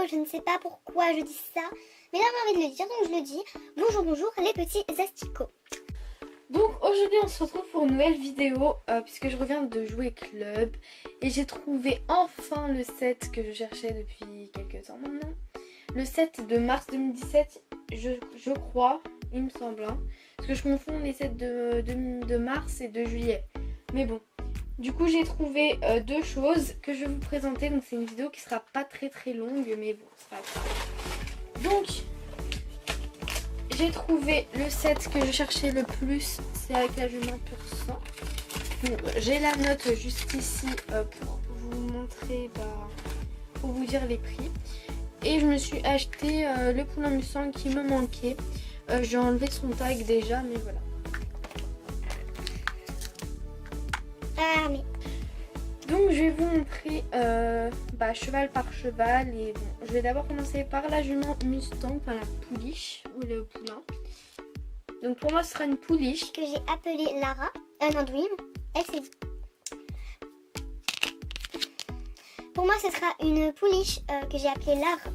je ne sais pas pourquoi je dis ça, mais là j'ai envie de le dire, donc je le dis. Bonjour, bonjour les petits asticots. Donc aujourd'hui on se retrouve pour une nouvelle vidéo puisque je reviens de jouer club et j'ai trouvé enfin le set que je cherchais depuis quelques temps maintenant. Le set de mars 2017, je crois, il me semble, hein, parce que je confonds les sets de mars et de juillet. Mais bon, du coup j'ai trouvé deux choses que je vais vous présenter, donc c'est une vidéo qui sera pas très longue, mais bon, c'est pas grave. Donc j'ai trouvé le set que je cherchais le plus, c'est avec la jument pur sang. J'ai la note juste ici pour vous montrer, pour vous dire les prix. Et je me suis acheté le poulain Mustang qui me manquait. J'ai enlevé son tag déjà, mais voilà. Ah mais... Donc je vais vous montrer cheval par cheval. Et bon, je vais d'abord commencer par la jument Mustang, enfin la pouliche ou le poulain. Donc pour moi ce sera une pouliche. Que j'ai appelée Lara, non Dream, elle c'est... Pour moi ce sera une pouliche que j'ai appelée Lara.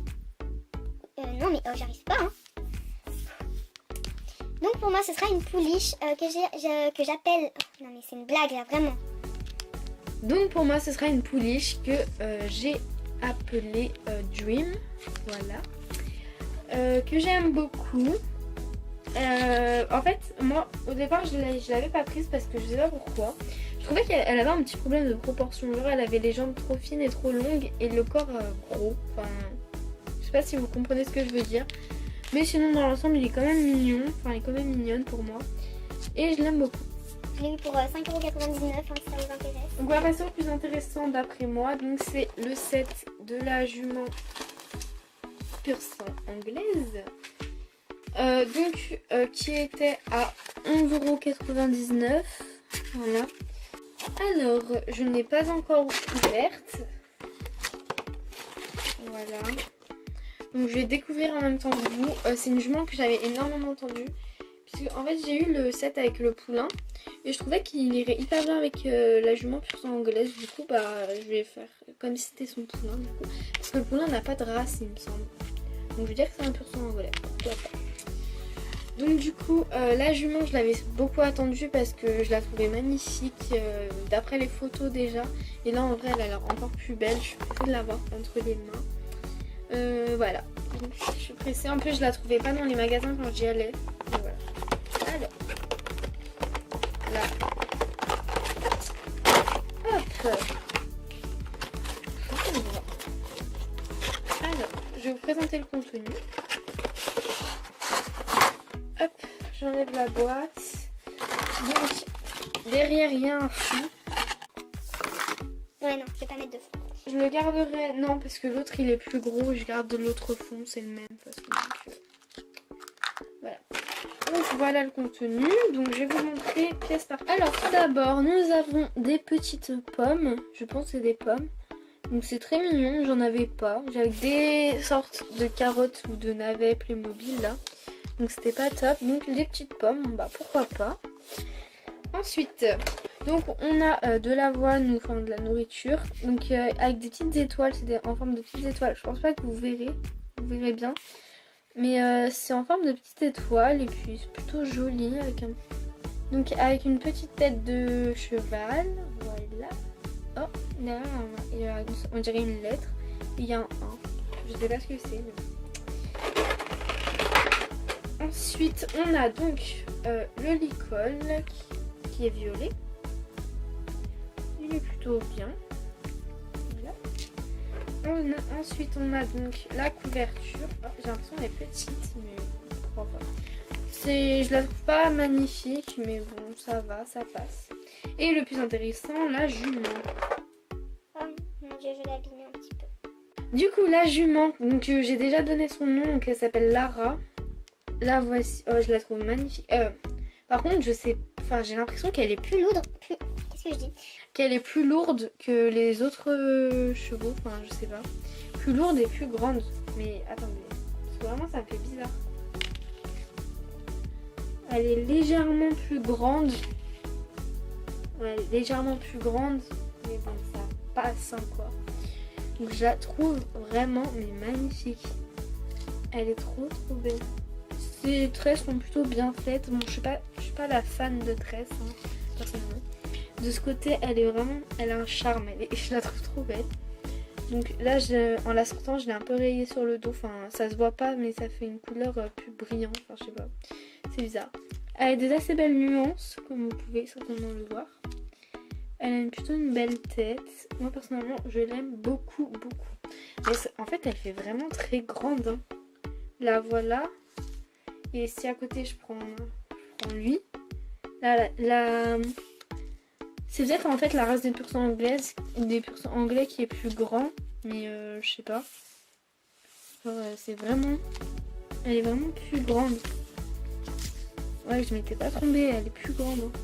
Non mais j'arrive pas hein. Donc pour moi ce sera une pouliche que j'appelle... Oh, non mais c'est une blague là vraiment. Donc pour moi ce sera une pouliche que j'ai appelée Dream, voilà, que j'aime beaucoup. En fait moi au départ je l'avais pas prise parce que je sais pas pourquoi. Je trouvais qu'elle avait un petit problème de proportion, genre elle avait les jambes trop fines et trop longues et le corps gros. Enfin je sais pas si vous comprenez ce que je veux dire, mais sinon dans l'ensemble il est quand même mignon, enfin elle est quand même mignonne pour moi et je l'aime beaucoup. Je l'ai eu pour 5,99€ hein, si ça vous intéresse. Donc on va passer au plus intéressant d'après moi. Donc c'est le set de la jument pur sang anglaise. Qui était à 11,99€. Voilà. Alors je n'ai pas encore ouverte. Voilà. Donc je vais découvrir en même temps que vous. C'est une jument que j'avais énormément entendue. Puisque en fait j'ai eu le set avec le poulain. Et je trouvais qu'il irait hyper bien avec la jument pur sang anglaise. Du coup je vais faire comme si c'était son poulain du coup. Parce que le poulain n'a pas de race il me semble. Donc je veux dire que c'est un pur sang anglaise. Donc du coup la jument je l'avais beaucoup attendue parce que je la trouvais magnifique d'après les photos déjà. Et là en vrai elle a l'air encore plus belle. Je suis pressée de l'avoir entre les mains. Voilà. Donc, je suis pressée. En plus je la trouvais pas dans les magasins quand j'y allais. Et voilà. Alors. Là. Hop. Alors, je vais vous présenter le contenu. Hop, j'enlève la boîte. Donc, derrière, il y a un fou. Ouais, non, je vais pas mettre de fond. Je le garderai, non, parce que l'autre il est plus gros. Je garde l'autre fond, c'est le même. De toute façon, voilà. Donc voilà le contenu, donc je vais vous montrer pièce par pièce. Alors tout d'abord nous avons des petites pommes, je pense que c'est des pommes. Donc c'est très mignon, j'en avais pas. J'avais des sortes de carottes ou de navets Playmobil là. Donc c'était pas top, donc les petites pommes, bah pourquoi pas. Ensuite, donc on a de l'avoine ou enfin de la nourriture. Donc avec des petites étoiles, c'est en forme de petites étoiles. Je pense pas que vous verrez bien. Mais c'est en forme de petite étoile et puis c'est plutôt joli donc avec une petite tête de cheval, voilà. Oh, derrière on dirait une lettre, il y a un 1, je sais pas ce que c'est. Mais... Ensuite on a donc le licol qui est violet, il est plutôt bien. Ensuite on a donc la couverture. Oh, j'ai l'impression qu'elle est petite mais pourquoi pas. Je la trouve pas magnifique mais bon ça va, ça passe. Et le plus intéressant, la jument. Oh mon dieu, je l'ai abîmée un petit peu. Du coup la jument, donc j'ai déjà donné son nom, donc elle s'appelle Lara. La voici, oh je la trouve magnifique. Par contre j'ai l'impression qu'elle est plus lourde. Qu'est-ce que je dis? Qu'elle est plus lourde que les autres chevaux, enfin je sais pas. Plus lourde et plus grande. Mais attendez, parce que vraiment ça me fait bizarre. Elle est légèrement plus grande. Ouais, elle est légèrement plus grande. Mais bon, ça passe hein, quoi. Donc je la trouve vraiment mais magnifique. Elle est trop belle. Ces tresses sont plutôt bien faites. Bon, je suis pas la fan de tresses, hein, personnellement. De ce côté, elle a un charme. Je la trouve trop belle. Donc là, en la sortant, je l'ai un peu rayée sur le dos. Enfin, ça se voit pas, mais ça fait une couleur plus brillante. Enfin, je sais pas. C'est bizarre. Elle a des assez belles nuances, comme vous pouvez certainement le voir. Elle a plutôt une belle tête. Moi, personnellement, je l'aime beaucoup. Mais en fait, elle fait vraiment très grande. Hein. La voilà. Et si à côté, je prends lui. Là, c'est peut-être en fait la race des persans anglaises, des persans anglais qui est plus grand. Mais je sais pas. C'est vraiment... Elle est vraiment plus grande. Ouais, je m'étais pas trompée, elle est plus grande. Hein.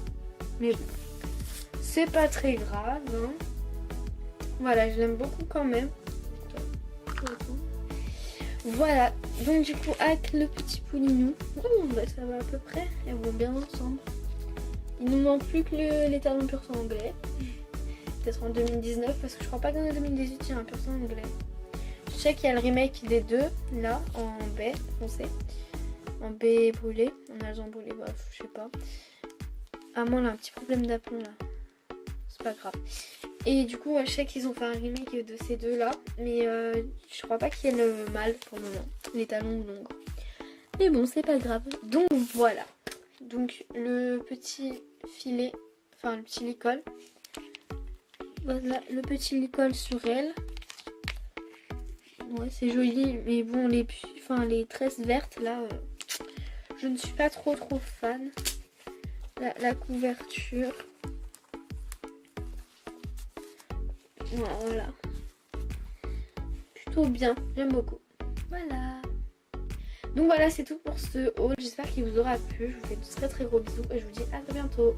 Mais bon, c'est pas très grave. Hein. Voilà, je l'aime beaucoup quand même. Voilà, donc du coup, avec le petit poulinou, ça va à peu près. Elles vont bien ensemble. Il nous manque plus que les talons pur sang anglais. Peut-être en 2019, parce que je crois pas qu'en 2018 il y a un pur sang anglais. Je sais qu'il y a le remake des deux, là, en baie foncé. En baie brûlée, en argent brûlé, bref, je sais pas. Ah, moi, elle a un petit problème d'aplomb là. C'est pas grave. Et du coup, je sais qu'ils ont fait un remake de ces deux là. Mais je crois pas qu'il y ait le mâle pour le moment. Les talons longs. Mais bon, c'est pas grave. Donc voilà. Donc le petit filet, enfin le petit licol. Voilà le petit licol sur elle. Ouais, c'est joli. Mais bon, les tresses vertes là, je ne suis pas trop fan. La couverture. Voilà. Plutôt bien. J'aime beaucoup. Voilà. Donc voilà, c'est tout pour ce haul. J'espère qu'il vous aura plu. Je vous fais de très gros bisous et je vous dis à très bientôt.